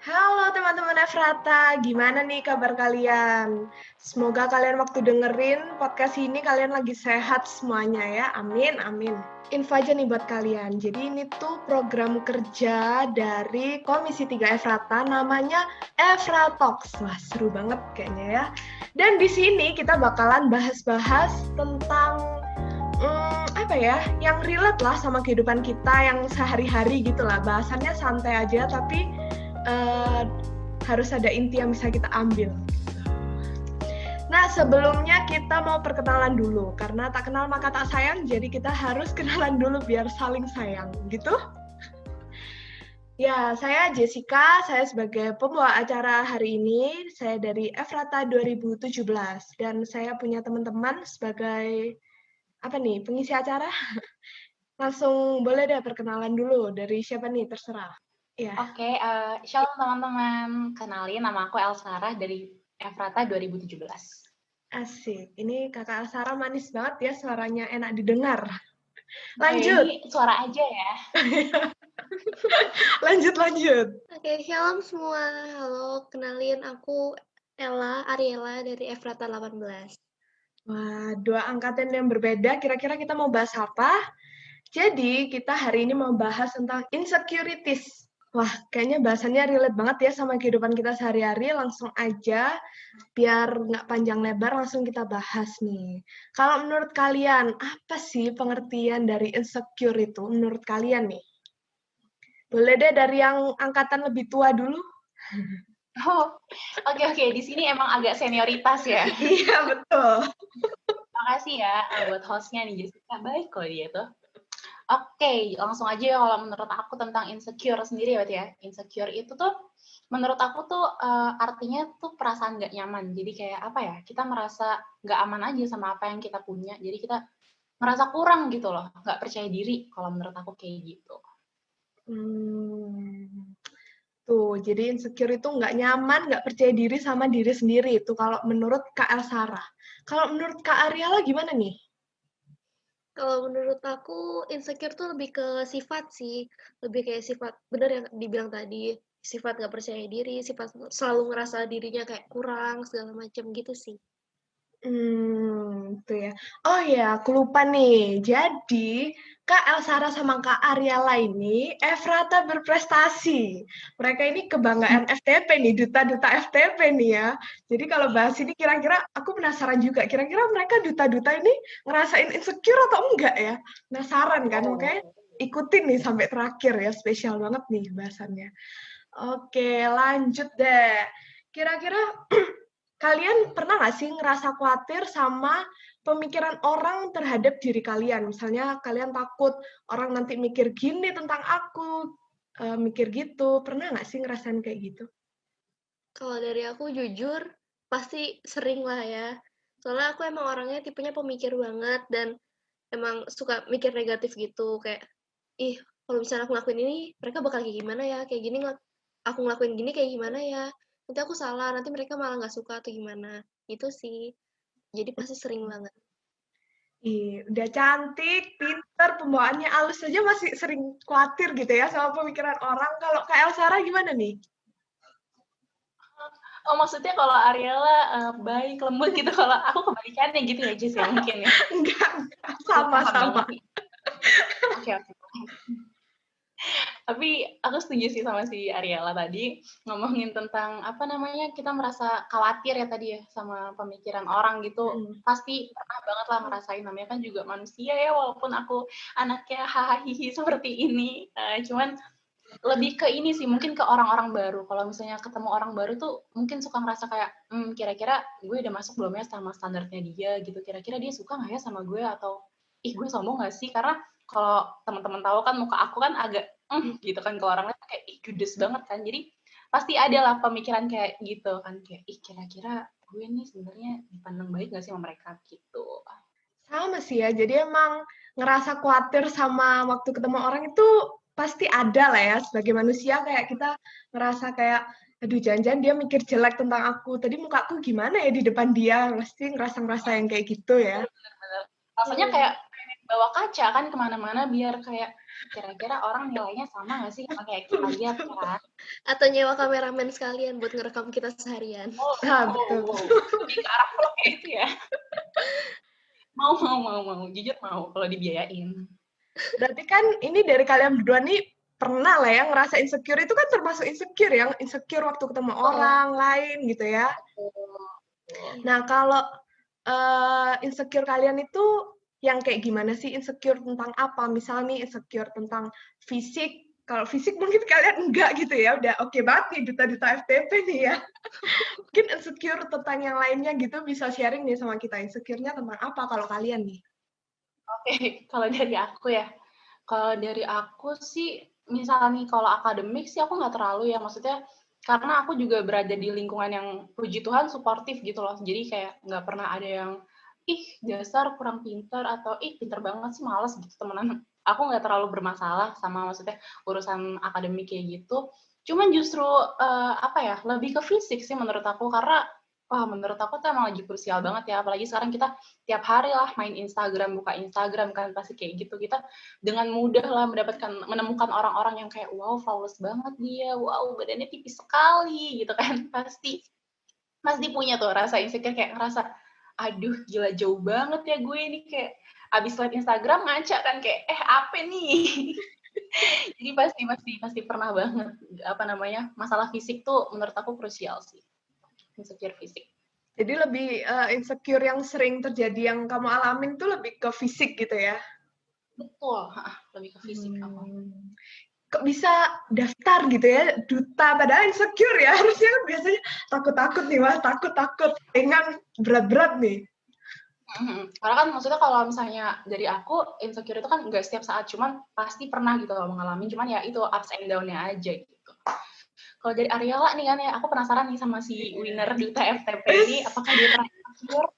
Halo teman-teman Efrata, gimana nih kabar kalian? Semoga kalian waktu dengerin podcast ini kalian lagi sehat semuanya ya, amin, amin. Info aja nih buat kalian, jadi ini tuh program kerja dari Komisi 3 Efrata, namanya Efratox. Wah seru banget kayaknya ya. Dan di sini kita bakalan bahas-bahas tentang apa ya, yang relate lah sama kehidupan kita yang sehari-hari gitu lah. Bahasannya santai aja, tapi harus ada inti yang bisa kita ambil. Nah, sebelumnya kita mau perkenalan dulu, karena tak kenal maka tak sayang, jadi kita harus kenalan dulu biar saling sayang, gitu? Ya, saya Jessica, saya sebagai pembawa acara hari ini, saya dari Efrata 2017, dan saya punya teman-teman sebagai, pengisi acara. Langsung boleh deh perkenalan dulu, dari siapa nih, terserah. Ya. Oke, shalom teman-teman. Kenalin, nama aku Elsarah dari Efrata 2017. Asik, ini kakak Sarah manis banget ya, suaranya enak didengar. Ini Lanjut. suara aja ya. lanjut. Oke, shalom semua. Halo, kenalin aku Ariela dari Efrata 18. Wah, dua angkatan yang berbeda, kira-kira kita mau bahas apa? Jadi, kita hari ini mau bahas tentang insecurities. Wah, kayaknya bahasannya relate banget ya sama kehidupan kita sehari-hari. Langsung aja, biar nggak panjang lebar, langsung kita bahas nih. Kalau menurut kalian, apa sih pengertian dari insecure itu menurut kalian nih? Boleh deh dari yang angkatan lebih tua dulu. Oh, oke. Di sini emang agak senioritas ya. Iya, betul. Makasih ya buat hostnya nih, Jessica. Baik kok dia tuh. Oke, langsung aja ya kalau menurut aku tentang insecure sendiri berarti ya. Insecure itu tuh menurut aku tuh artinya tuh perasaan nggak nyaman. Jadi kayak apa ya, kita merasa nggak aman aja sama apa yang kita punya. Jadi kita merasa kurang gitu loh, nggak percaya diri kalau menurut aku kayak gitu. Tuh, jadi insecure itu nggak nyaman, nggak percaya diri sama diri sendiri. Itu kalau menurut Kak Elsarah. Kalau menurut Kak Ariela gimana nih? Kalau menurut aku, insecure tuh lebih ke sifat sih. Lebih kayak sifat, bener yang dibilang tadi, sifat nggak percaya diri, sifat selalu ngerasa dirinya kayak kurang, segala macam gitu sih. Itu ya. Oh ya, aku lupa nih. Jadi, Kak Elsara sama Kak Ariela ini Efrata berprestasi. Mereka ini kebanggaan FTP nih, duta-duta FTP nih ya. Jadi kalau bahas ini kira-kira aku penasaran juga, kira-kira mereka duta-duta ini ngerasain insecure atau enggak ya? Penasaran kan? Makanya ikutin nih sampai terakhir ya, spesial banget nih bahasannya. Oke, lanjut deh. Kira-kira kalian pernah nggak sih ngerasa khawatir sama pemikiran orang terhadap diri kalian? Misalnya kalian takut orang nanti mikir gini tentang aku, mikir gitu. Pernah nggak sih ngerasain kayak gitu? Kalau dari aku jujur, pasti sering lah ya. Soalnya aku emang orangnya tipenya pemikir banget, dan emang suka mikir negatif gitu. Kayak, ih, kalau misalnya aku ngelakuin ini, mereka bakal kayak gimana ya? Kayak gini, aku ngelakuin gini kayak gimana ya? Nanti aku salah, nanti mereka malah nggak suka atau gimana. Itu sih. Jadi pasti sering banget. Ih, udah cantik, pinter, pembawaannya halus aja masih sering khawatir gitu ya sama pemikiran orang. Kalau Kak Elsara gimana nih? Oh, maksudnya kalau Ariela baik, lembut gitu. Kalau aku kebalikannya gitu ya, Jess ya mungkin ya. Enggak, sama-sama. Oke. Tapi aku setuju sih sama si Ariela tadi ngomongin tentang apa namanya, kita merasa khawatir ya tadi ya sama pemikiran orang gitu. Pasti pernah banget lah ngerasain, namanya kan juga manusia ya, walaupun aku anaknya hahaha seperti ini. Cuman lebih ke ini sih, mungkin ke orang-orang baru. Kalau misalnya ketemu orang baru tuh mungkin suka ngerasa kayak, kira-kira gue udah masuk belum ya sama standarnya dia gitu. Kira-kira dia suka nggak ya sama gue, atau ih gue sombong nggak sih? Karena kalau teman-teman tahu kan muka aku kan agak gitu kan, ke orang lain kayak ih judes banget kan. Jadi pasti ada lah pemikiran kayak gitu kan, kayak ih kira-kira gue nih sebenarnya dipandang baik nggak sih sama mereka gitu. Sama sih ya, jadi emang ngerasa khawatir sama waktu ketemu orang itu pasti ada lah ya, sebagai manusia kayak kita ngerasa kayak, aduh jangan-jangan dia mikir jelek tentang aku, tadi mukaku gimana ya di depan dia, pasti ngerasa-ngerasa yang kayak gitu ya. Bener-bener. Rasanya kayak bawa kaca kan kemana-mana biar kayak kira-kira orang nilainya sama nggak sih sama kayak kita lihat kan. Atau nyewa kameramen sekalian buat ngerekam kita seharian. Betul. Lebih ke arah vlog ya itu ya. Mau. Jujur mau kalau dibiayain. Berarti kan ini dari kalian berdua nih pernah lah ya ngerasa insecure, itu kan termasuk insecure ya, insecure waktu ketemu orang lain gitu ya. Nah, kalau insecure kalian itu yang kayak gimana sih? Insecure tentang apa? Misal nih insecure tentang fisik. Kalau fisik mungkin kalian enggak gitu ya, udah oke banget nih duta-duta FTP nih ya. Mungkin insecure tentang yang lainnya gitu, bisa sharing nih sama kita. Insecure-nya tentang apa kalau kalian nih? Oke, kalau dari aku ya. Kalau dari aku sih, misalnya nih kalau akademik sih aku nggak terlalu ya. Maksudnya karena aku juga berada di lingkungan yang puji Tuhan suportif gitu loh. Jadi kayak nggak pernah ada yang, ih dasar kurang pinter atau ih pinter banget sih males gitu temenan. Aku nggak terlalu bermasalah sama maksudnya urusan akademik kayak gitu. Cuman justru apa ya, lebih ke fisik sih menurut aku karena wah menurut aku tuh emang lagi krusial banget ya. Apalagi sekarang kita tiap hari lah main Instagram, buka Instagram kan pasti kayak gitu. Kita dengan mudah lah menemukan orang-orang yang kayak wow flawless banget dia, wow badannya tipis sekali gitu kan. Pasti punya tuh rasa insecure kayak ngerasa aduh gila jauh banget ya gue ini kayak abis liat Instagram ngaca kan kayak apa nih. Jadi pasti pernah banget apa namanya masalah fisik tuh menurut aku krusial sih, insecure fisik. Jadi lebih insecure yang sering terjadi yang kamu alamin tuh lebih ke fisik gitu ya? Betul, lebih ke fisik aku. Kok bisa daftar gitu ya, duta, padahal insecure ya, harusnya kan biasanya takut-takut nih, wah takut-takut, dengan berat-berat nih. Karena kan maksudnya kalau misalnya dari aku, insecure itu kan nggak setiap saat, cuman pasti pernah gitu loh mengalami, cuman ya itu ups and down-nya aja gitu. Kalau dari Ariela nih kan ya, aku penasaran nih sama si winner Duta FTP ini, apakah dia pernah insecure?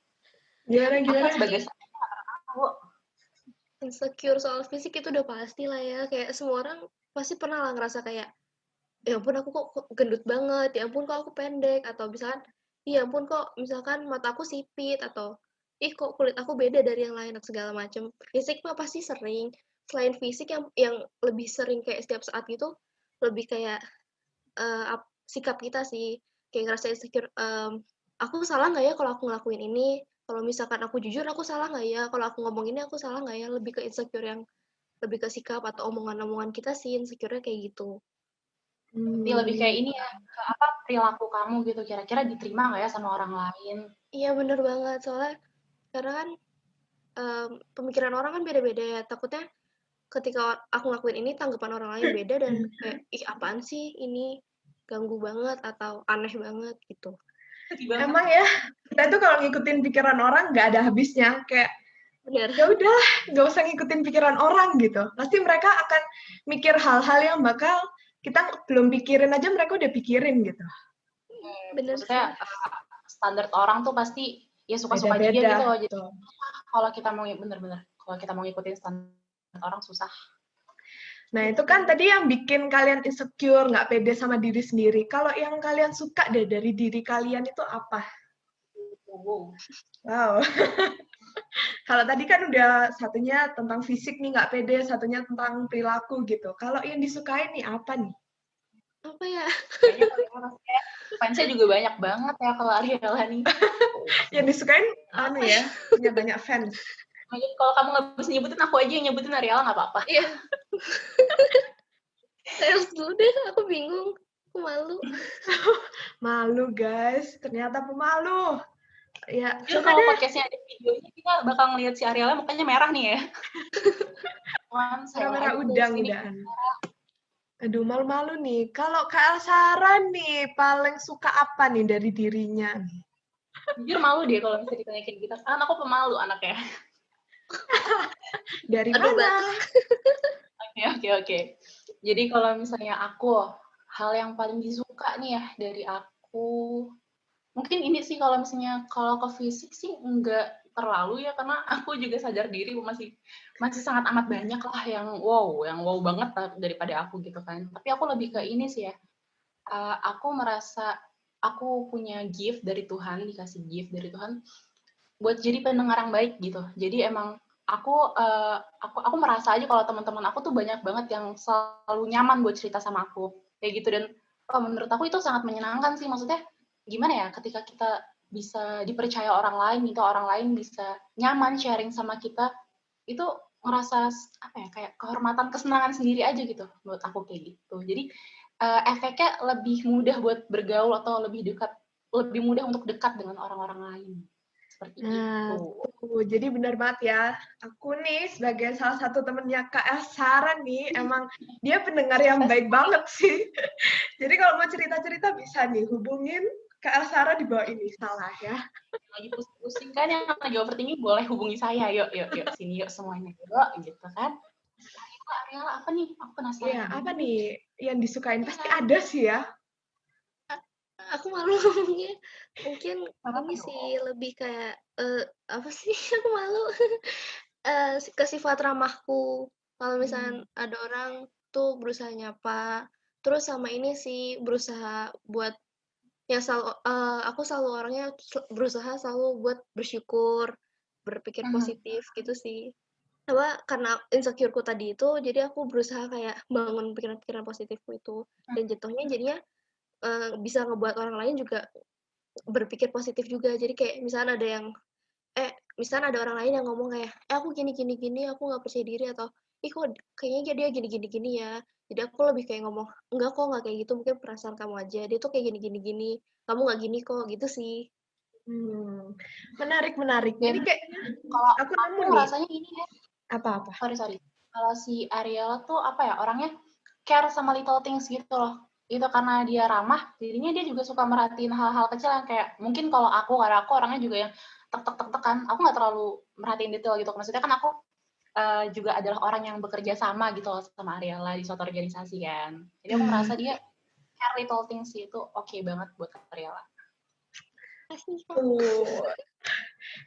Gimana? Sebagai aku. Insecure soal fisik itu udah pasti lah ya. Kayak semua orang pasti pernah lah ngerasa kayak, ya ampun aku kok gendut banget, ya ampun kok aku pendek, atau misalkan, ya ampun kok misalkan mata aku sipit, atau ih kok kulit aku beda dari yang lain, atau segala macem. Fisik mah pasti sering. Selain fisik yang lebih sering kayak setiap saat gitu, lebih kayak sikap kita sih. Kayak ngerasa insecure, aku salah nggak ya kalau aku ngelakuin ini? Kalau misalkan aku jujur, aku salah nggak ya? Kalau aku ngomong ini, aku salah nggak ya? Lebih ke insecure yang lebih ke sikap atau omongan-omongan kita sih, insecure-nya kayak gitu. Berarti lebih kayak ini ya, ke apa perilaku kamu gitu, kira-kira diterima nggak ya sama orang lain? Iya bener banget, soalnya karena kan pemikiran orang kan beda-beda ya. Takutnya ketika aku ngelakuin ini, tanggapan orang lain beda dan kayak, ih apaan sih ini? Ganggu banget atau aneh banget gitu. Emang ya, kita tuh kalau ngikutin pikiran orang nggak ada habisnya. Kayak, Bener. ya udah, nggak usah ngikutin pikiran orang gitu. Pasti mereka akan mikir hal-hal yang bakal kita belum pikirin aja mereka udah pikirin gitu. Bener Maksudnya sih. standar orang tuh pasti ya suka-suka dia Beda-beda. gitu loh. Jadi kalau kita mau bener-bener kalau kita mau ngikutin standar orang susah. Nah, itu kan tadi yang bikin kalian insecure, nggak pede sama diri sendiri. Kalau yang kalian suka deh dari diri kalian itu apa? Wow. Kalau tadi kan udah satunya tentang fisik nih, nggak pede, satunya tentang perilaku gitu. Kalau yang disukai nih apa nih? Apa ya? Fansnya juga banyak banget ya kalau Ariela nih. Yang disukain anu ya, punya banyak fans. Kalau kamu nggak bisa nyebutin, aku aja yang nyebutin Ariela nggak apa-apa. Iya. Serius dulu deh, aku bingung. Aku malu. Malu guys, ternyata pemalu. Ya, Jujur kalau podcastnya ada videonya, kita bakal ngeliat si Ariela mukanya merah nih ya. Merah udang udah. Aduh, malu-malu nih. Kalau Kak Elsara nih, paling suka apa nih dari dirinya? Jujur malu deh kalau misalnya ditanya kayak gitu. Karena aku pemalu anaknya. Dari mana? Oke. Jadi kalau misalnya aku, hal yang paling disuka nih ya dari aku, mungkin ini sih kalau misalnya kalau ke fisik sih enggak terlalu ya karena aku juga sadar diri masih sangat amat banyak lah yang wow banget daripada aku gitu kan. Tapi aku lebih ke ini sih ya. Aku merasa aku punya gift dari Tuhan, dikasih gift dari Tuhan buat jadi pendengar yang baik gitu. Jadi emang aku merasa aja kalau teman-teman aku tuh banyak banget yang selalu nyaman buat cerita sama aku kayak gitu. Dan menurut aku itu sangat menyenangkan sih. Maksudnya gimana ya, ketika kita bisa dipercaya orang lain gitu, orang lain bisa nyaman sharing sama kita, itu ngerasa apa ya, kayak kehormatan, kesenangan sendiri aja gitu menurut aku kayak gitu. Jadi efeknya lebih mudah buat bergaul atau lebih mudah untuk dekat dengan orang-orang lain. Seperti Nah, itu. jadi benar banget ya. Aku nih sebagai salah satu temennya Kak Elsara nih, emang dia pendengar yang baik banget sih. Jadi kalau mau cerita-cerita bisa nih hubungin Kak Elsara di bawah ini, salah ya. Lagi pusing-pusing kan, yang lagi overthinking boleh hubungi saya. Yuk sini yuk semuanya yuk gitu kan. Ariela apa nih? Aku penasaran. Iya, apa nih yang disukain? Pasti ada sih ya. Aku malu ngomongnya. Mungkin Apa ini dong? sih lebih kayak apa sih? Aku malu. Ke sifat ramahku. Kalau misalnya ada orang tuh berusaha nyapa, terus sama ini sih berusaha buat yang selalu aku selalu orangnya berusaha selalu buat bersyukur, berpikir positif gitu sih. Karena insecure-ku tadi itu, jadi aku berusaha kayak bangun pikiran-pikiran positifku itu. Dan jatuhnya jadinya bisa ngebuat orang lain juga berpikir positif juga. Jadi kayak misalnya ada orang lain yang ngomong kayak, aku gini gini gini, aku nggak percaya diri, atau ih kok kayaknya dia gini gini gini ya. Jadi aku lebih kayak ngomong, enggak kok, nggak kayak gitu, mungkin perasaan kamu aja. Dia tuh kayak gini gini gini, kamu nggak gini kok, gitu sih. Menarik. Ini Dan kayaknya kalau aku aku nemu nih. ngerasanya ini ya, Apa-apa? sorry. Kalau si Ariel tuh apa ya, orangnya care sama little things gitu loh. Itu karena dia ramah, jadinya dia juga suka merhatiin hal-hal kecil yang kayak, mungkin kalau karena aku orangnya juga yang tek kan, aku nggak terlalu merhatiin detail gitu. Maksudnya kan aku juga adalah orang yang bekerja sama gitu loh sama Ariela di suatu organisasi kan. Jadi aku merasa dia care little things itu oke banget buat Ariela.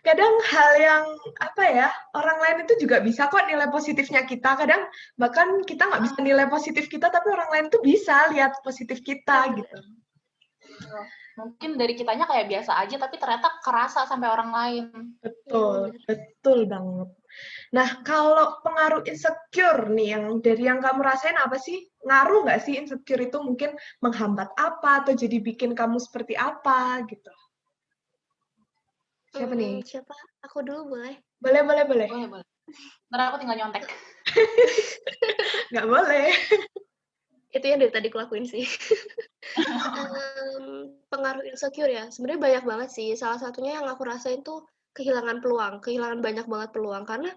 Kadang hal yang apa ya, orang lain itu juga bisa kok nilai positifnya kita. Kadang bahkan kita nggak bisa nilai positif kita, tapi orang lain tuh bisa lihat positif kita gitu. Mungkin dari kitanya kayak biasa aja, tapi ternyata kerasa sampai orang lain. Betul banget. Nah, kalau pengaruh insecure nih, yang kamu rasain apa sih? Ngaruh nggak sih insecure itu mungkin menghambat apa, atau jadi bikin kamu seperti apa gitu? Siapa nih? Siapa? Aku dulu boleh? Boleh. Boleh. Ntar aku tinggal nyontek. Nggak boleh. Itu yang dari tadi aku lakuin sih. Pengaruh insecure ya, sebenarnya banyak banget sih. Salah satunya yang aku rasain tuh kehilangan banyak banget peluang. Karena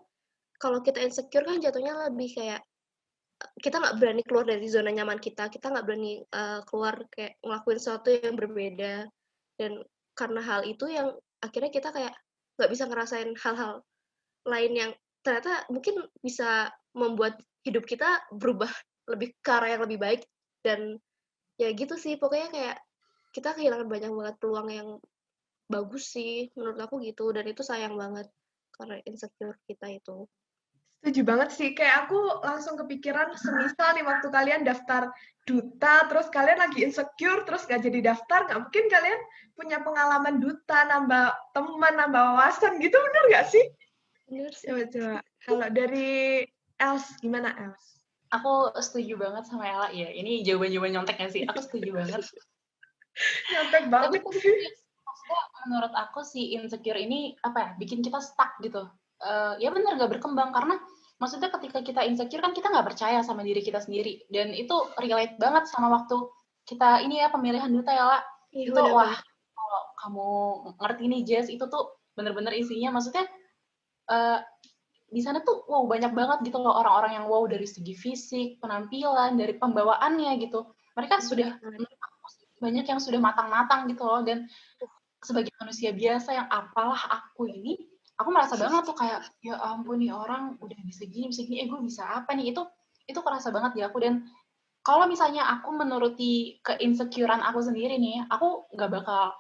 kalau kita insecure kan jatuhnya lebih kayak kita nggak berani keluar dari zona nyaman kita nggak berani keluar kayak ngelakuin sesuatu yang berbeda. Dan karena hal itu yang akhirnya kita kayak nggak bisa ngerasain hal-hal lain yang ternyata mungkin bisa membuat hidup kita berubah lebih ke arah yang lebih baik. Dan ya gitu sih, pokoknya kayak kita kehilangan banyak banget peluang yang bagus sih menurut aku gitu, dan itu sayang banget karena insecure kita itu. Setuju banget sih. Kayak aku langsung kepikiran semisal nih waktu kalian daftar duta, terus kalian lagi insecure, terus nggak jadi daftar, nggak mungkin kalian punya pengalaman duta, nambah teman, nambah wawasan gitu, bener nggak sih? Bener sih. Coba. Kalau dari Els, gimana Els? Aku setuju banget sama Ella. Ya, ini jawaban-jawaban nyontek nggak sih? Aku setuju banget. Nyontek Tapi banget sih. maksudnya menurut aku si insecure ini apa ya, bikin kita stuck gitu. Ya benar, nggak berkembang, karena maksudnya ketika kita insecure kan kita nggak percaya sama diri kita sendiri, dan itu relate banget sama waktu kita ini ya pemilihan duta ya lah. Iya, Itu wah, kalau kamu ngerti nih Jess, itu tuh bener-bener isinya, maksudnya di sana tuh wow banyak banget gitu loh orang-orang yang wow dari segi fisik, penampilan, dari pembawaannya gitu. Mereka sudah banyak yang sudah matang-matang gitu loh. Dan sebagai manusia biasa yang apalah aku ini, aku merasa banget tuh kayak ya ampun nih orang udah bisa gini, gue bisa apa nih, itu kerasa banget di aku. Dan kalau misalnya aku menuruti keinsecurean aku sendiri nih, aku nggak bakal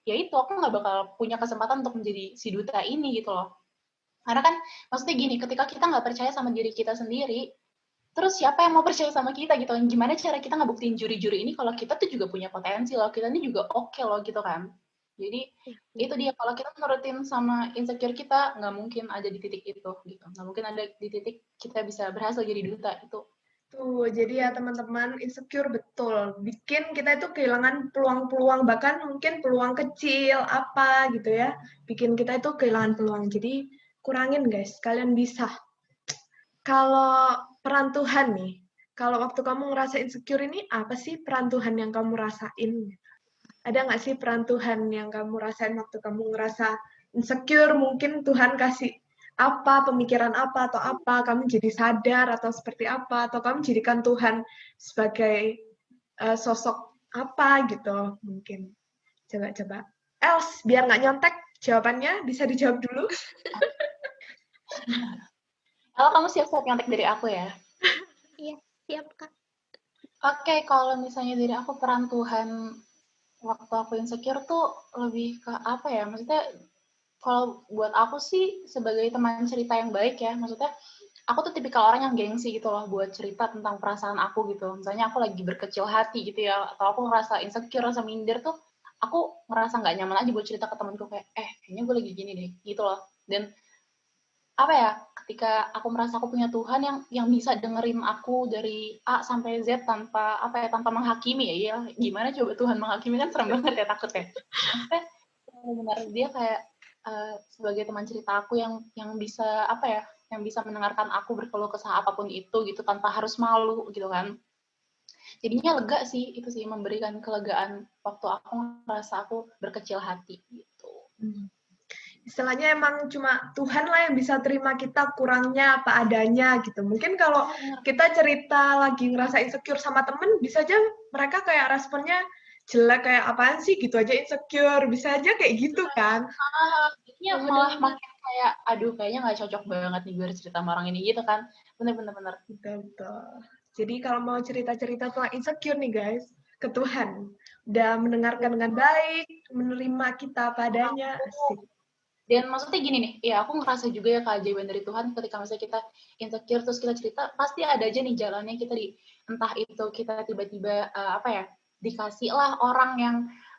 itu aku nggak bakal punya kesempatan untuk menjadi si duta ini gitu loh. Karena kan maksudnya gini, ketika kita nggak percaya sama diri kita sendiri, terus siapa yang mau percaya sama kita gitu? Gimana cara kita ngebuktiin juri-juri ini kalau kita tuh juga punya potensi loh, kita ini juga oke loh gitu kan. Jadi itu dia, kalau kita nurutin sama insecure kita, nggak mungkin ada di titik itu gitu. Nggak mungkin ada di titik kita bisa berhasil jadi duta itu. Tuh, jadi ya teman-teman, insecure betul. Bikin kita itu kehilangan peluang-peluang, bahkan mungkin peluang kecil, apa gitu ya. Bikin kita itu kehilangan peluang. Jadi kurangin guys, kalian bisa. Kalau peran Tuhan nih, kalau waktu kamu ngerasa insecure ini, apa sih peran Tuhan yang kamu rasain? Ada nggak sih peran Tuhan yang kamu rasain waktu kamu ngerasa insecure? Mungkin Tuhan kasih apa, pemikiran apa, atau apa, kamu jadi sadar, atau seperti apa, atau kamu jadikan Tuhan sebagai sosok apa gitu, mungkin. Coba-coba. Els, biar nggak nyontek jawabannya, bisa dijawab dulu? Kalau kamu siap-siap nyontek dari aku ya? Iya, siap Kak. Oke, kalau misalnya dari aku peran Tuhan waktu aku insecure tuh lebih ke apa ya? Maksudnya kalau buat aku sih sebagai teman cerita yang baik ya, maksudnya aku tuh tipikal orang yang gengsi gitu loh buat cerita tentang perasaan aku gitu. Misalnya aku lagi berkecil hati gitu ya, atau aku ngerasa insecure, rasa minder tuh, aku ngerasa nggak nyaman aja buat cerita ke temanku kayak, kayaknya gue lagi gini deh, gitu loh. Dan apa ya, ketika aku merasa aku punya Tuhan yang bisa dengerin aku dari A sampai Z tanpa apa ya, tanpa menghakimi ya, gimana coba Tuhan menghakimi, kan serem banget ya, takut ya. Maksudnya benar dia kayak sebagai teman cerita aku yang bisa apa ya, yang bisa mendengarkan aku berkeluh kesah apapun itu gitu tanpa harus malu gitu kan. Jadinya lega sih, itu sih memberikan kelegaan waktu aku merasa aku berkecil hati gitu. Istilahnya emang cuma Tuhan lah yang bisa terima kita kurangnya apa adanya gitu. Mungkin kalau kita cerita lagi ngerasa insecure sama temen, bisa aja mereka kayak responnya jelek, kayak apaan sih gitu aja insecure, bisa aja kayak gitu kan. Iya, malah makin kayak, aduh kayaknya nggak cocok banget nih gue cerita sama orang ini gitu kan. Bener-bener. Betul. Jadi kalau mau cerita-cerita tentang insecure nih guys, ke Tuhan. Udah mendengarkan dengan baik, menerima kita padanya, asik. Dan maksudnya gini nih, ya aku ngerasa juga ya keajaiban dari Tuhan ketika misalnya kita insecure terus kita cerita, pasti ada aja nih jalannya kita entah itu kita tiba-tiba apa ya, dikasih lah orang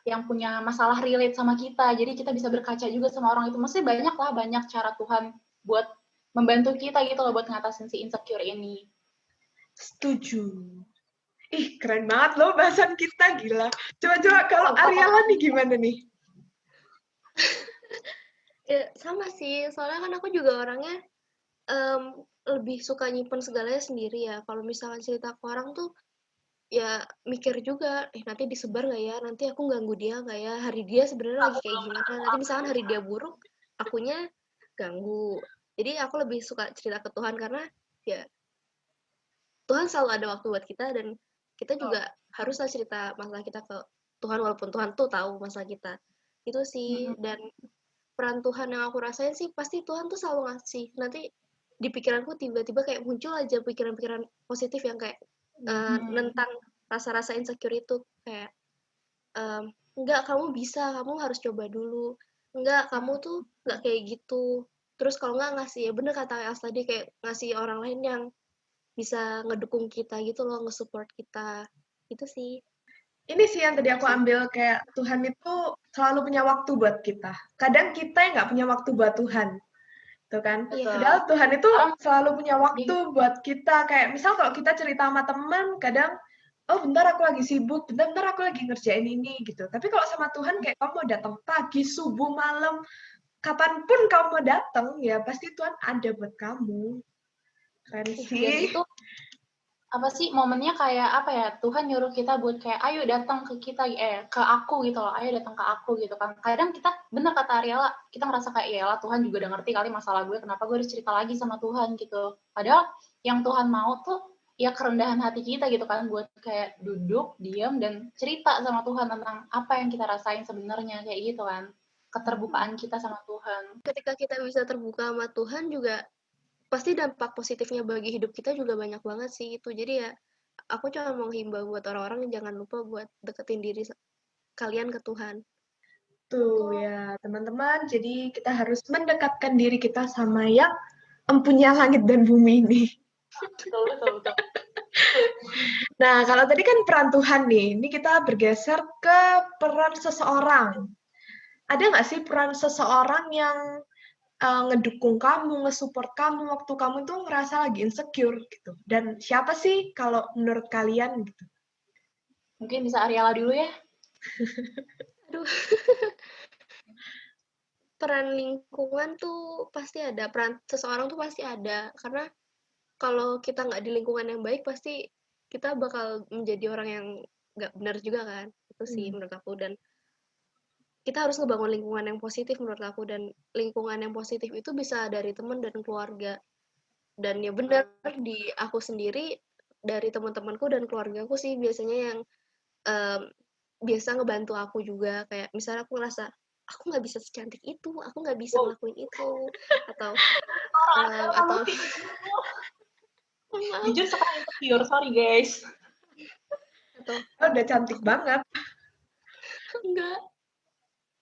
yang punya masalah relate sama kita, jadi kita bisa berkaca juga sama orang itu. Maksudnya banyak cara Tuhan buat membantu kita gitu loh buat ngatasin si insecure ini. Setuju. Ih, keren banget loh bahasan kita, gila. Coba-coba kalau Ariela nih gimana nih? Ya, sama sih, soalnya kan aku juga orangnya lebih suka nyimpen segalanya sendiri ya. Kalau misalkan cerita ke orang tuh, ya mikir juga, nanti disebar nggak ya? Nanti aku ganggu dia nggak ya? Hari dia sebenarnya lagi kayak gimana? Nanti misalkan hari dia buruk, akunya ganggu. Jadi aku lebih suka cerita ke Tuhan karena ya Tuhan selalu ada waktu buat kita dan kita juga haruslah cerita masalah kita ke Tuhan walaupun Tuhan tuh tahu masalah kita. Itu sih, dan peran Tuhan yang aku rasain sih pasti Tuhan tuh selalu ngasih. Nanti di pikiranku tiba-tiba kayak muncul aja pikiran-pikiran positif yang kayak nentang rasa-rasa insecure itu, kayak enggak, kamu bisa, kamu harus coba dulu, enggak, kamu tuh enggak kayak gitu. Terus kalau enggak ngasih, ya bener kata Els tadi, kayak ngasih orang lain yang bisa ngedukung kita gitu loh, nge-support kita. Itu sih. Ini sih yang tadi aku ambil, kayak Tuhan itu selalu punya waktu buat kita. Kadang kita yang nggak punya waktu buat Tuhan. Tuh kan? Padahal Tuhan itu selalu punya waktu buat kita. Kayak misal kalau kita cerita sama teman, kadang, oh bentar aku lagi sibuk, bentar aku lagi ngerjain ini gitu. Tapi kalau sama Tuhan kayak kamu mau datang pagi, subuh, malam, kapanpun kamu mau datang, ya pasti Tuhan ada buat kamu. Keren sih. Itu apa sih momennya kayak apa ya, Tuhan nyuruh kita buat kayak ayo datang ke kita, ke aku gitu loh, ayo datang ke aku gitu kan. Kadang kita, bener kata Ariela, kita ngerasa kayak ya Tuhan juga udah ngerti kali masalah gue, kenapa gue harus cerita lagi sama Tuhan gitu. Padahal yang Tuhan mau tuh ya kerendahan hati kita gitu kan, buat kayak duduk, diam, dan cerita sama Tuhan tentang apa yang kita rasain sebenarnya, kayak gitu kan. Keterbukaan kita sama Tuhan. Ketika kita bisa terbuka sama Tuhan juga, pasti dampak positifnya bagi hidup kita juga banyak banget sih itu. Jadi ya, aku cuma mau himbau buat orang-orang jangan lupa buat deketin diri kalian ke Tuhan. Tuh ya teman-teman, jadi kita harus mendekatkan diri kita sama yang empunya langit dan bumi ini. Betul. Nah, kalau tadi kan peran Tuhan nih, ini kita bergeser ke peran seseorang. ada nggak sih peran seseorang yang ngedukung kamu, nge-support kamu waktu kamu tuh ngerasa lagi insecure gitu? Dan siapa sih kalau menurut kalian gitu? Mungkin bisa Ariela dulu ya. Aduh. Peran lingkungan tuh pasti ada, peran seseorang tuh pasti ada. Karena kalau kita nggak di lingkungan yang baik, pasti kita bakal menjadi orang yang nggak benar juga kan. Itu sih menurut aku. Dan kita harus ngebangun lingkungan yang positif menurut aku. Dan lingkungan yang positif itu bisa dari teman dan keluarga. Dan ya benar, di aku sendiri, dari teman-temanku dan keluargaku sih biasanya yang biasa ngebantu aku juga. Kayak misalnya aku ngerasa aku nggak bisa secantik itu, aku nggak bisa ngelakuin itu, atau atau Jujur sekarang insecure, sorry guys. Atau udah cantik banget. enggak,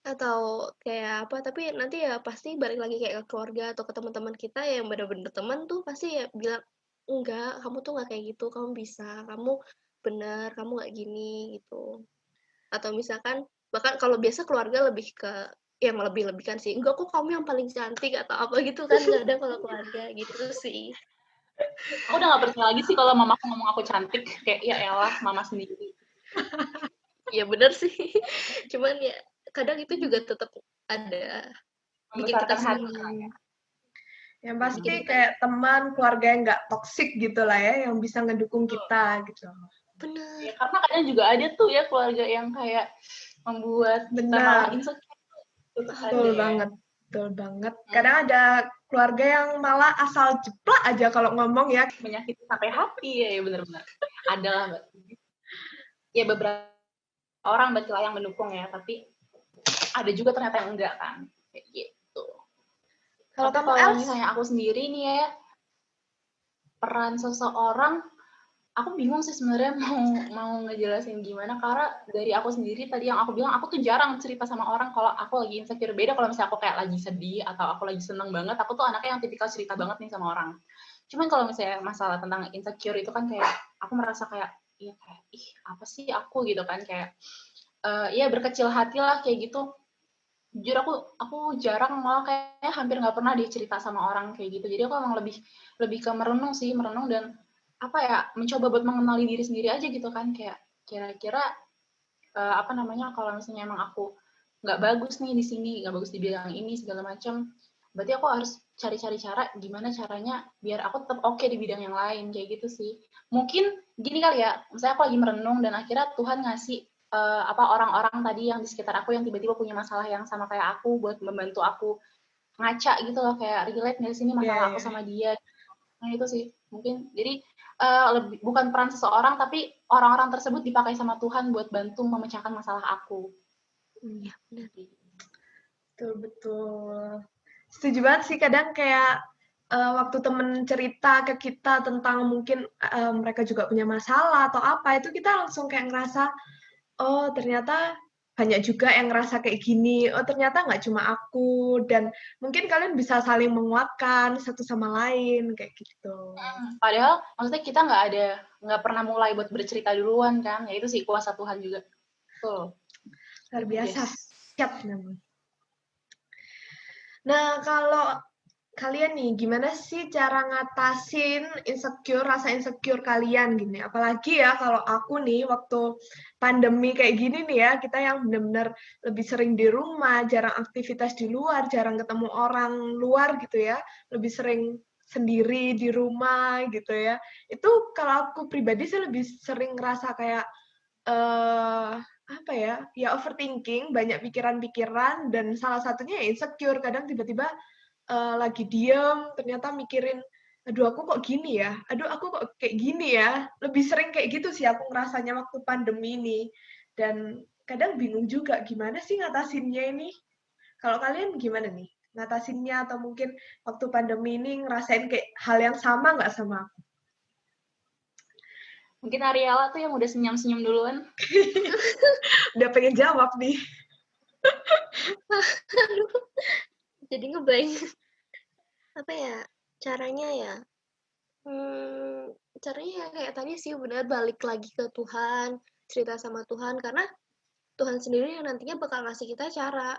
atau kayak apa, tapi nanti ya pasti balik lagi kayak ke keluarga atau ke teman-teman kita yang bener-bener teman tuh pasti ya bilang, enggak, kamu tuh nggak kayak gitu, kamu bisa, kamu benar, kamu nggak gini gitu. Atau misalkan bahkan kalau biasa keluarga lebih ke yang lebih-lebihkan sih, enggak kok kamu yang paling cantik atau apa gitu kan, nggak ada kalau keluarga gitu sih. Aku udah gak percaya lagi sih kalau mamaku ngomong aku cantik. Kayak, ya elah, mama sendiri. Ya bener sih, cuman ya kadang itu juga tetap ada bikin kita Membesarkan hati. senang. Yang pasti kayak teman, keluarga yang nggak toksik gitu lah ya, yang bisa ngedukung kita gitu. Bener. Ya, karena kadang juga ada tuh ya keluarga yang kayak membuat kita malah insecure. Betul banget. Betul banget. Kadang ada keluarga yang malah asal jeplak aja kalau ngomong ya. Menyakiti sampai hati ya benar-benar. Adalah Mbak. Ya beberapa orang berarti lah yang mendukung ya, tapi ada juga ternyata yang enggak kan. Kayak gitu. Kalau misalnya aku sendiri nih ya, peran seseorang, aku bingung sih sebenarnya mau ngejelasin gimana, karena dari aku sendiri tadi yang aku bilang, aku tuh jarang cerita sama orang kalau aku lagi insecure. Beda kalau misalnya aku kayak lagi sedih atau aku lagi seneng banget, aku tuh anaknya yang tipikal cerita banget nih sama orang. Cuman kalau misalnya masalah tentang insecure itu kan kayak aku merasa kayak iya kayak ih apa sih aku gitu kan, kayak ya berkecil hati lah kayak gitu. Jujur aku jarang, malah kayak hampir nggak pernah dia cerita sama orang kayak gitu. Jadi aku emang lebih ke merenung dan apa ya, mencoba buat mengenali diri sendiri aja gitu kan, kayak kira-kira apa namanya, kalau misalnya emang aku nggak bagus nih di sini, nggak bagus di bidang ini segala macam, berarti aku harus cari-cari cara gimana caranya biar aku tetap oke di bidang yang lain kayak gitu sih. Mungkin gini kali ya, misalnya aku lagi merenung dan akhirnya Tuhan ngasih apa orang-orang tadi yang di sekitar aku yang tiba-tiba punya masalah yang sama kayak aku buat membantu aku ngaca gitu loh, kayak relate dari sini masalah aku sama dia. Nah itu sih mungkin, jadi bukan peran seseorang tapi orang-orang tersebut dipakai sama Tuhan buat bantu memecahkan masalah aku. Iya benar. Betul. Setuju banget sih, kadang kayak waktu temen cerita ke kita tentang mungkin mereka juga punya masalah atau apa, itu kita langsung kayak ngerasa, oh ternyata banyak juga yang ngerasa kayak gini, oh ternyata nggak cuma aku, dan mungkin kalian bisa saling menguatkan satu sama lain, kayak gitu. Padahal maksudnya kita nggak pernah mulai buat bercerita duluan kan, ya itu sih kuasa Tuhan juga. Tuh. Luar biasa, siap namanya. Nah, kalau kalian nih, gimana sih cara ngatasin rasa insecure kalian gini? Apalagi ya kalau aku nih, waktu pandemi kayak gini nih ya, kita yang benar-benar lebih sering di rumah, jarang aktivitas di luar, jarang ketemu orang luar gitu ya, lebih sering sendiri di rumah gitu ya. Itu kalau aku pribadi sih lebih sering ngerasa kayak, apa ya overthinking, banyak pikiran-pikiran, dan salah satunya ya insecure. Kadang tiba-tiba lagi diem, ternyata mikirin, aduh aku kok gini ya, aduh aku kok kayak gini ya. Lebih sering kayak gitu sih aku ngerasanya waktu pandemi ini. Dan kadang bingung juga gimana sih ngatasinnya ini. Kalau kalian gimana nih ngatasinnya, atau mungkin waktu pandemi ini ngerasain kayak hal yang sama nggak sama aku? Mungkin Ariela tuh yang udah senyum-senyum duluan. Udah pengen jawab nih. Jadi ngeblank. Apa ya caranya ya? Caranya kayak tadi sih, benar, balik lagi ke Tuhan, cerita sama Tuhan, karena Tuhan sendiri yang nantinya bakal ngasih kita cara.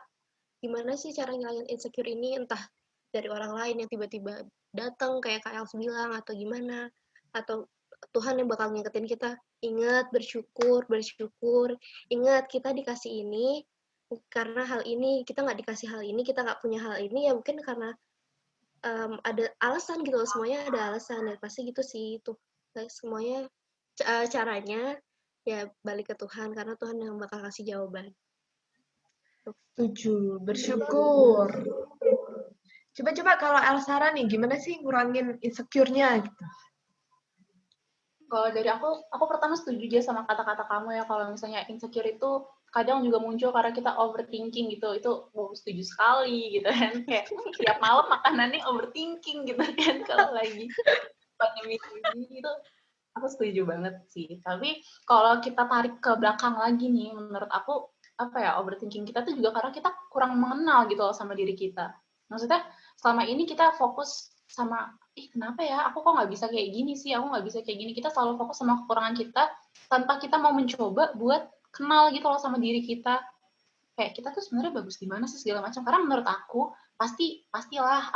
gimana sih cara ngilangin insecure ini, entah dari orang lain yang tiba-tiba datang kayak Kak Els bilang atau gimana, atau Tuhan yang bakal ngingetin kita, ingat bersyukur, ingat kita dikasih ini karena hal ini, kita nggak dikasih hal ini, kita nggak punya hal ini ya mungkin karena ada alasan gitu loh, semuanya ada alasan ya pasti gitu sih itu semuanya caranya ya balik ke Tuhan karena Tuhan yang bakal kasih jawaban. Setuju, bersyukur. Coba kalau Elsara nih, gimana sih ngurangin insecure-nya gitu? Kalau dari aku pertama setuju aja sama kata-kata kamu ya, kalau misalnya insecure itu kadang juga muncul karena kita overthinking gitu, itu setuju sekali gitu kan, kayak tiap malam makanannya overthinking gitu kan, kalau lagi pandemi ini itu aku setuju banget sih. Tapi kalau kita tarik ke belakang lagi nih, menurut aku overthinking kita tuh juga karena kita kurang mengenal gitu loh sama diri kita. Maksudnya selama ini kita fokus sama kenapa ya aku kok nggak bisa kayak gini sih, aku nggak bisa kayak gini. Kita selalu fokus sama kekurangan kita tanpa kita mau mencoba buat kenal gitu loh sama diri kita, kayak kita tuh sebenarnya bagus di mana sih segala macam. Karena menurut aku pastilah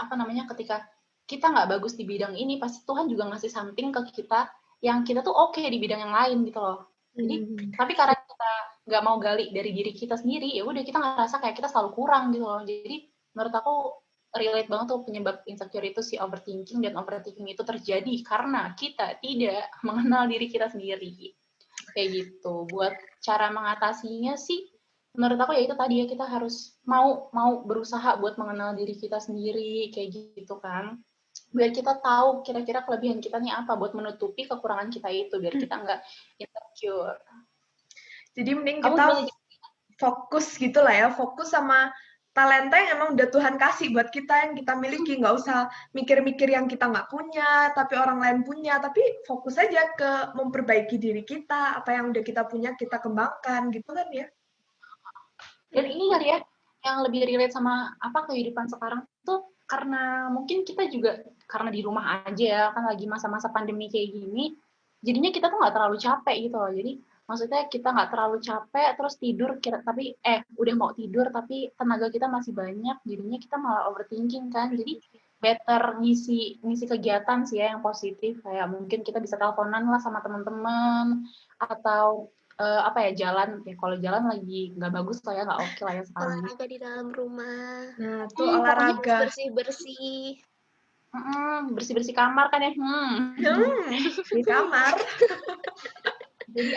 ketika kita nggak bagus di bidang ini, pasti Tuhan juga ngasih something ke kita yang kita tuh oke di bidang yang lain gitu loh. Jadi tapi karena kita nggak mau gali dari diri kita sendiri, ya udah kita ngerasa kayak kita selalu kurang gitu loh. Jadi menurut aku relate banget tuh penyebab insecure itu si overthinking, dan overthinking itu terjadi karena kita tidak mengenal diri kita sendiri. Kayak gitu. Buat cara mengatasinya sih menurut aku ya itu tadi ya, kita harus mau berusaha buat mengenal diri kita sendiri kayak gitu kan. Biar kita tahu kira-kira kelebihan kita nih apa, buat menutupi kekurangan kita itu, biar kita nggak insecure. Jadi mending kita fokus gitu lah ya, fokus sama talenta yang emang udah Tuhan kasih buat kita, yang kita miliki. Nggak usah mikir-mikir yang kita nggak punya, tapi orang lain punya. Tapi fokus aja ke memperbaiki diri kita, apa yang udah kita punya kita kembangkan, gitu kan ya. Dan ini kali ya, yang lebih relate sama kehidupan sekarang tuh, karena mungkin kita juga karena di rumah aja ya, kan lagi masa-masa pandemi kayak gini, jadinya kita tuh nggak terlalu capek gitu loh. Jadi maksudnya kita nggak terlalu capek, terus tidur, tapi udah mau tidur, tapi tenaga kita masih banyak, jadinya kita malah overthinking kan. Jadi better ngisi kegiatan sih ya yang positif, kayak mungkin kita bisa teleponan lah sama teman-teman, atau jalan ya, kalau jalan lagi nggak bagus lah ya, nggak oke lah ya sekali. Olahraga di dalam rumah. Nah, tuh olahraga. Bersih-bersih. Bersih-bersih kamar kan ya. Di kamar. Jadi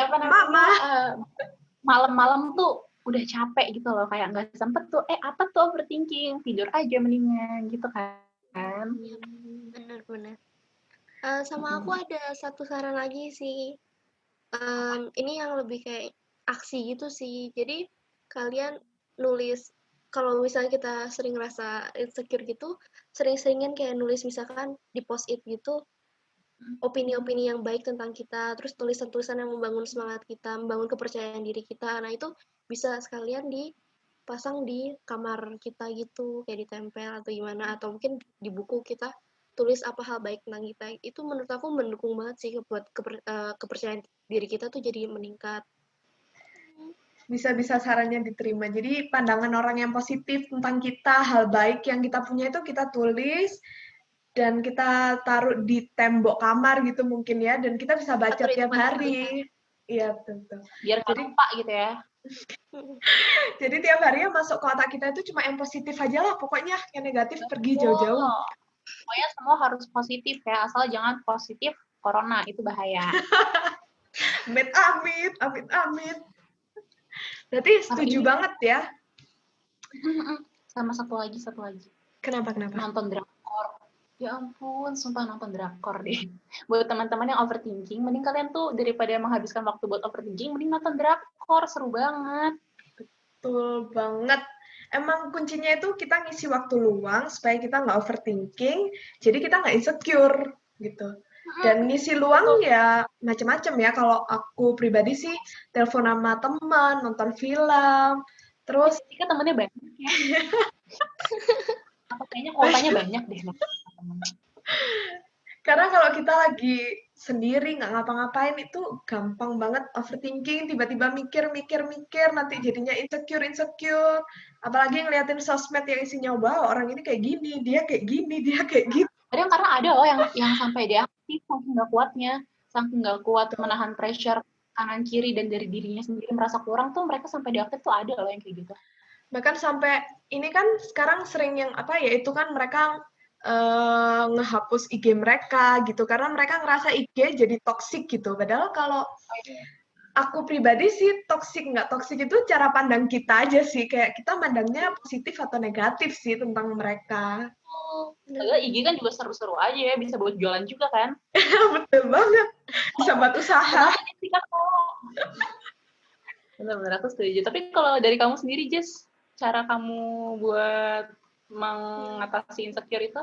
malam-malam tuh udah capek gitu loh, kayak nggak sempet tuh apa tuh overthinking, tidur aja mendingan gitu kan. Benar-benar. Sama aku ada satu saran lagi sih. Ini yang lebih kayak aksi gitu sih. Jadi kalian nulis, kalau misalnya kita sering ngerasa insecure gitu, sering-seringin kayak nulis misalkan di post-it gitu, opini-opini yang baik tentang kita, terus tulisan-tulisan yang membangun semangat kita, membangun kepercayaan diri kita. Nah itu bisa sekalian dipasang di kamar kita gitu, kayak ditempel atau gimana, atau mungkin di buku kita tulis apa hal baik tentang kita. Itu menurut aku mendukung banget sih buat kepercayaan diri kita tuh jadi meningkat. Bisa-bisa sarannya diterima. Jadi pandangan orang yang positif tentang kita, hal baik yang kita punya itu kita tulis dan kita taruh di tembok kamar gitu mungkin ya, dan kita bisa baca tiap hari. Iya, betul. Biar nggak lupa gitu ya. Jadi tiap hari masuk ke otak kita itu cuma yang positif aja lah, pokoknya yang negatif pergi jauh-jauh. Pokoknya semua harus positif ya, asal jangan positif corona, itu bahaya. Amit. Berarti setuju banget ya. Sama satu lagi. Kenapa? Nonton drakor. Ya ampun, sumpah nonton drakor deh. Buat teman-teman yang overthinking, mending kalian tuh daripada menghabiskan waktu buat overthinking, mending nonton drakor, seru banget. Betul banget. Emang kuncinya itu kita ngisi waktu luang supaya kita nggak overthinking, jadi kita nggak insecure gitu. Dan ngisi luang ya macam-macam ya. Kalau aku pribadi sih telepon sama teman, nonton film, terus Jika temennya banyak ya. Kayaknya kuotanya banyak deh. Karena kalau kita lagi sendiri, nggak ngapa-ngapain, itu gampang banget overthinking, tiba-tiba mikir, nanti jadinya insecure. Apalagi ngeliatin sosmed yang isinya, wow, orang ini kayak gini, dia kayak gini, dia kayak gitu. Kadang karena ada loh yang sampai deaktif saking nggak kuatnya, saking nggak kuat menahan pressure kanan kiri dan dari dirinya sendiri merasa kurang tuh mereka sampai deaktif tuh ada loh yang kayak gitu. Bahkan sampai ini kan sekarang sering yang apa ya, itu kan mereka ngehapus IG mereka gitu karena mereka ngerasa IG jadi toksik gitu. Padahal kalau aku pribadi sih nggak toksik itu cara pandang kita aja sih, kayak kita mandangnya positif atau negatif sih tentang mereka. Padahal IG kan juga seru-seru aja ya, bisa buat jualan juga kan. Betul banget, bisa buat usaha. Benar-benar aku setuju. Tapi kalau dari kamu sendiri, Jess, cara kamu buat mengatasi insecure itu?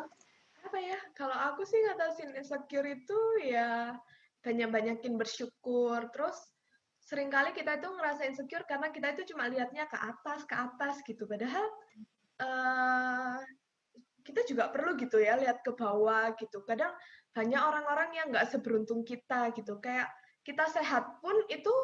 Apa ya? Kalau aku sih ngatasin insecure itu ya banyak-banyakin bersyukur. Terus seringkali kita itu ngerasa insecure karena kita itu cuma lihatnya ke atas gitu. Padahal kita juga perlu gitu ya lihat ke bawah gitu. Kadang banyak orang-orang yang nggak seberuntung kita gitu. Kayak kita sehat pun itu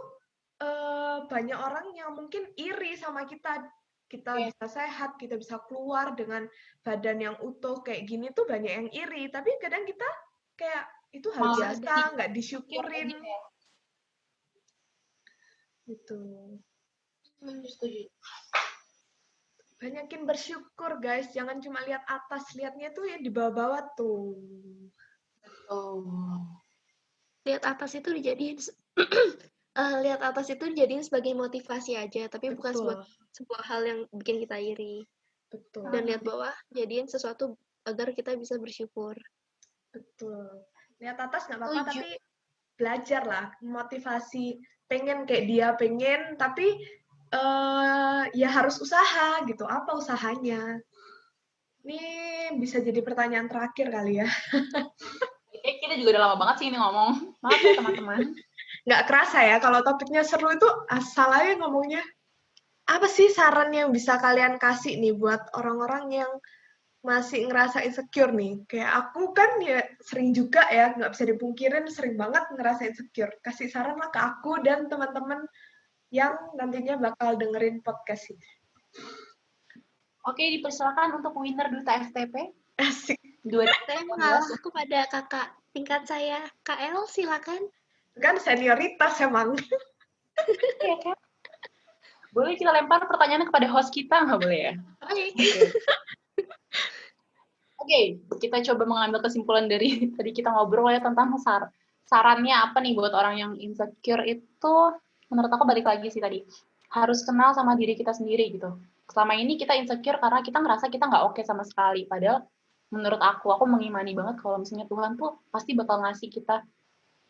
banyak orang yang mungkin iri sama kita. Kita bisa sehat, kita bisa keluar dengan badan yang utuh kayak gini tuh banyak yang iri. Tapi kadang kita kayak itu hal biasa, nggak disyukurin. Gitu. Setuju. Banyakin bersyukur guys, jangan cuma lihat atas, lihatnya tuh yang di bawah-bawah tuh. Lihat atas itu dijadiin lihat atas itu dijadiin sebagai motivasi aja, tapi bukan sebuah hal yang bikin kita iri. Betul. Dan lihat bawah jadiin sesuatu agar kita bisa bersyukur. Betul. Lihat atas nggak apa-apa, tapi belajar lah, motivasi. Pengen kayak dia, tapi ya harus usaha gitu. Apa usahanya? Ini bisa jadi pertanyaan terakhir kali ya. Kita juga udah lama banget sih ini ngomong. Maaf ya teman-teman. Nggak kerasa ya, kalau topiknya seru itu asal aja ngomongnya. Apa sih saran yang bisa kalian kasih nih buat orang-orang yang masih ngerasa insecure nih? Kayak aku kan ya sering juga ya, nggak bisa dipungkirin sering banget ngerasa insecure. Kasih saran lah ke aku dan teman-teman yang nantinya bakal dengerin podcast ini. Oke, dipersilakan untuk winner Duta FTP. Asik. Saya mengalah kepada kakak tingkat saya, KL, silakan. Kan senioritas emang. Iya kan? Boleh kita lempar pertanyaannya kepada host kita, nggak boleh ya? Oke, kita coba mengambil kesimpulan dari tadi kita ngobrol ya tentang sarannya apa nih buat orang yang insecure itu, menurut aku balik lagi sih tadi, harus kenal sama diri kita sendiri gitu. Selama ini kita insecure karena kita ngerasa kita nggak oke sama sekali, padahal menurut aku mengimani banget kalau misalnya Tuhan tuh pasti bakal ngasih kita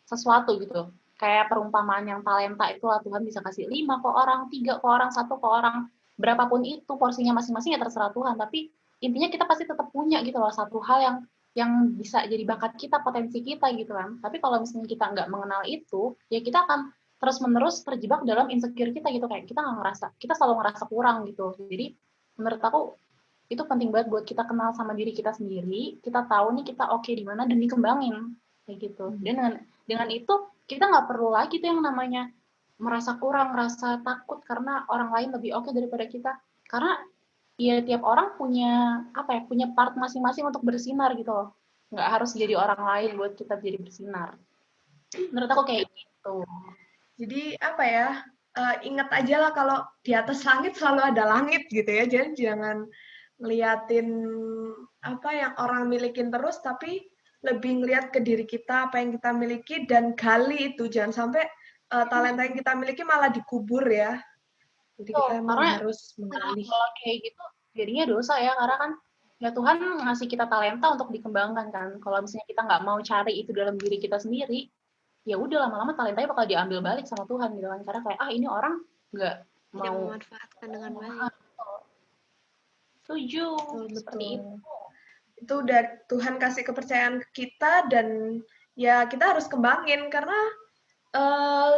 sesuatu gitu. Kayak perumpamaan yang talenta itulah, Tuhan bisa kasih 5 ke orang, 3 ke orang, 1 ke orang, berapapun itu porsinya masing-masing ya terserah Tuhan, tapi intinya kita pasti tetap punya gitu loh satu hal yang bisa jadi bakat kita, potensi kita gitu kan. Tapi kalau misalnya kita nggak mengenal itu, ya kita akan terus-menerus terjebak dalam insecure kita gitu, kayak kita selalu ngerasa kurang gitu. Jadi menurut aku itu penting banget buat kita kenal sama diri kita sendiri, kita tahu nih kita oke di mana dan dikembangin kayak gitu. Dan dengan itu kita nggak perlu lagi tuh yang namanya merasa kurang, merasa takut karena orang lain lebih oke daripada kita. Karena ya tiap orang punya punya part masing-masing untuk bersinar gitu loh. Nggak harus jadi orang lain buat kita jadi bersinar. Menurut aku kayak gitu. Jadi apa ya? Ingat aja lah kalau di atas langit selalu ada langit gitu ya. Jadi jangan ngeliatin apa yang orang milikin terus, tapi lebih ngeliat ke diri kita, apa yang kita miliki, dan gali itu. Jangan sampai talenta yang kita miliki malah dikubur ya. Jadi kita emang harus menggali. Kalau kayak gitu, jadinya dosa ya, karena kan ya Tuhan ngasih kita talenta untuk dikembangkan kan. Kalau misalnya kita nggak mau cari itu dalam diri kita sendiri, ya udah lama-lama talentanya bakal diambil balik sama Tuhan gitu kan. Karena kayak, ini orang nggak mau memanfaatkan dengan baik. Setuju. Betul. Itu udah Tuhan kasih kepercayaan ke kita dan ya kita harus kembangin karena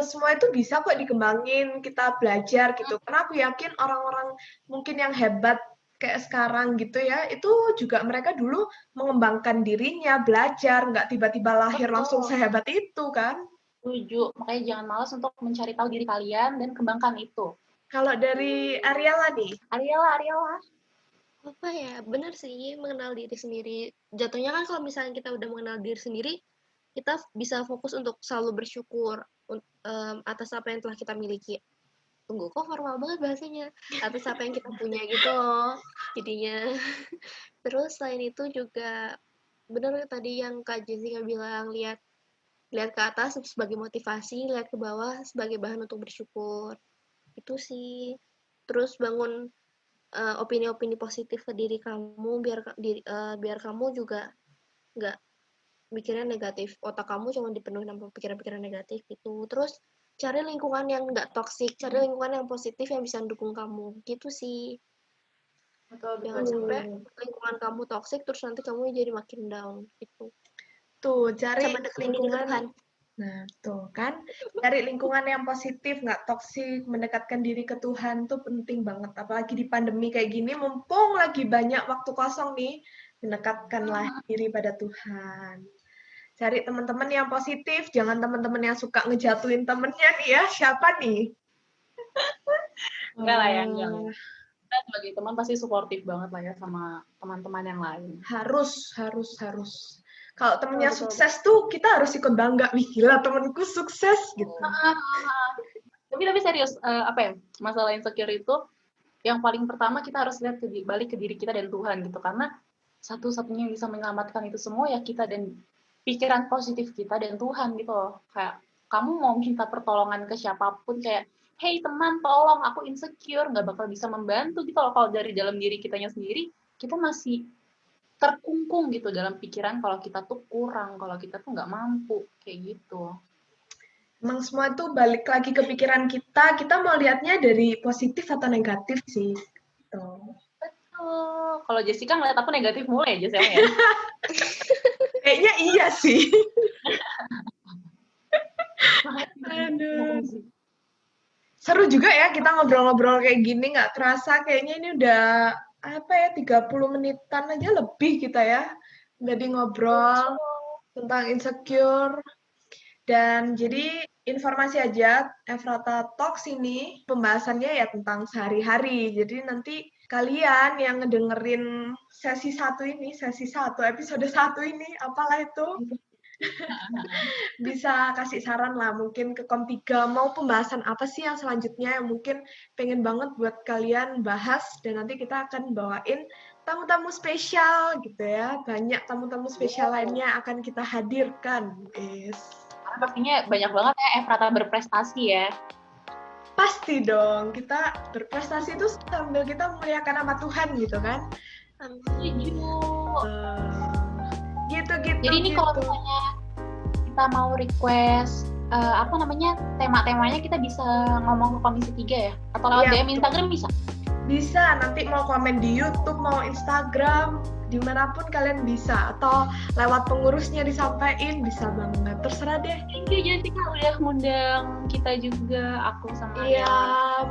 semua itu bisa kok dikembangin, kita belajar gitu. Karena aku yakin orang-orang mungkin yang hebat kayak sekarang gitu ya, itu juga mereka dulu mengembangkan dirinya, belajar, nggak tiba-tiba lahir langsung sehebat itu kan. Setuju, makanya jangan malas untuk mencari tahu diri kalian dan kembangkan itu. Kalau dari Ariela nih? Ariela. Apa ya, benar sih, mengenal diri sendiri. Jatuhnya kan kalau misalnya kita udah mengenal diri sendiri, kita bisa fokus untuk selalu bersyukur atas apa yang telah kita miliki. Tunggu, kok formal banget bahasanya. Atas apa yang kita punya gitu loh, jadinya. Terus selain itu juga, benar tadi yang Kak Jessica bilang, lihat ke atas sebagai motivasi, lihat ke bawah sebagai bahan untuk bersyukur. Itu sih. Terus bangun opini-opini positif ke diri kamu biar kamu juga nggak mikirnya negatif, otak kamu cuma dipenuhi sama pikiran-pikiran negatif gitu. Terus cari lingkungan yang nggak toksik, cari lingkungan yang positif yang bisa mendukung kamu gitu sih. Betul. Jangan sampai lingkungan kamu toksik terus nanti kamu jadi makin down gitu. Tuh, cari sama lingkungan. Nah, tuh kan, cari lingkungan yang positif, nggak toksik, mendekatkan diri ke Tuhan tuh penting banget. Apalagi di pandemi kayak gini, mumpung lagi banyak waktu kosong nih, mendekatkanlah diri pada Tuhan. Cari teman-teman yang positif, jangan teman-teman yang suka ngejatuhin temennya nih ya. Siapa nih? Enggak lah ya, enggak. Kita sebagai teman pasti suportif banget lah ya sama teman-teman yang lain. Harus. Kalau temennya sukses tuh kita harus ikut bangga. Wih gila temenku sukses gitu. Tapi serius, masalah insecure itu yang paling pertama kita harus lihat balik ke diri kita dan Tuhan gitu. Karena satu-satunya yang bisa menyelamatkan itu semua ya kita dan pikiran positif kita dan Tuhan gitu loh. Kayak kamu mau minta pertolongan ke siapapun kayak, hey teman tolong aku insecure, nggak bakal bisa membantu gitu loh. Kalau dari dalam diri kitanya sendiri, kita masih terkungkung gitu dalam pikiran kalau kita tuh kurang, kalau kita tuh nggak mampu, kayak gitu. Emang semua itu balik lagi ke pikiran kita mau lihatnya dari positif atau negatif sih. Gitu. Betul. Kalau Jessica ngeliat aku negatif mulai aja ya. Kayaknya iya sih. Aduh. Seru juga ya kita ngobrol-ngobrol kayak gini, nggak kerasa kayaknya ini udah 30 menitan aja lebih kita ya. Jadi ngobrol tentang insecure. Dan jadi informasi aja, Efrata Talks ini pembahasannya ya tentang sehari-hari. Jadi nanti kalian yang ngedengerin sesi 1 ini, episode 1 ini, apalah itu, bisa kasih saran lah mungkin ke Kom 3 mau pembahasan apa sih yang selanjutnya yang mungkin pengen banget buat kalian bahas, dan nanti kita akan bawain tamu-tamu spesial gitu ya. Banyak tamu-tamu spesial lainnya akan kita hadirkan, guys. Karena pastinya banyak banget ya Efrata berprestasi ya. Pasti dong, kita berprestasi itu sambil kita memuliakan nama Tuhan gitu kan. Gitu. Jadi ini kalau misalnya kita mau request tema-temanya kita bisa ngomong ke Komisi 3 ya? Atau lewat DM Instagram bisa? Bisa, nanti mau komen di YouTube, mau Instagram, dimanapun kalian bisa. Atau lewat pengurusnya disampaikan, bisa banget. Terserah deh. Thank you Jessica udah ngundang kita juga, aku sama Iya,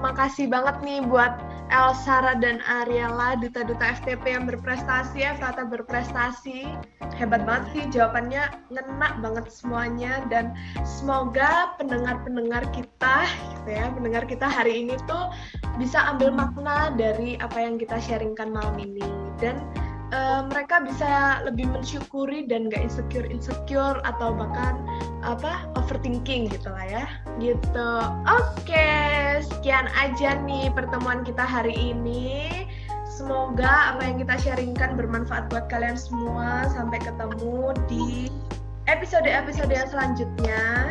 makasih banget nih buat Elsara dan Ariela, duta-duta FTP yang berprestasi, Efrata berprestasi. Hebat banget sih, jawabannya ngena banget semuanya. Dan semoga pendengar-pendengar kita, gitu ya, pendengar kita hari ini tuh bisa ambil makna dari apa yang kita sharingkan malam ini. Dan mereka bisa lebih mensyukuri dan gak insecure atau bahkan overthinking gitu lah ya gitu. Oke, sekian aja nih pertemuan kita hari ini. Semoga apa yang kita sharingkan bermanfaat buat kalian semua. Sampai ketemu di episode-episode yang selanjutnya.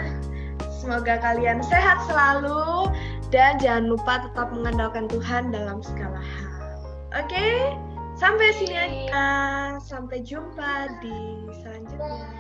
Semoga kalian sehat selalu dan jangan lupa tetap mengandalkan Tuhan dalam segala hal. Oke? Sampai sini aja. Sampai jumpa di selanjutnya.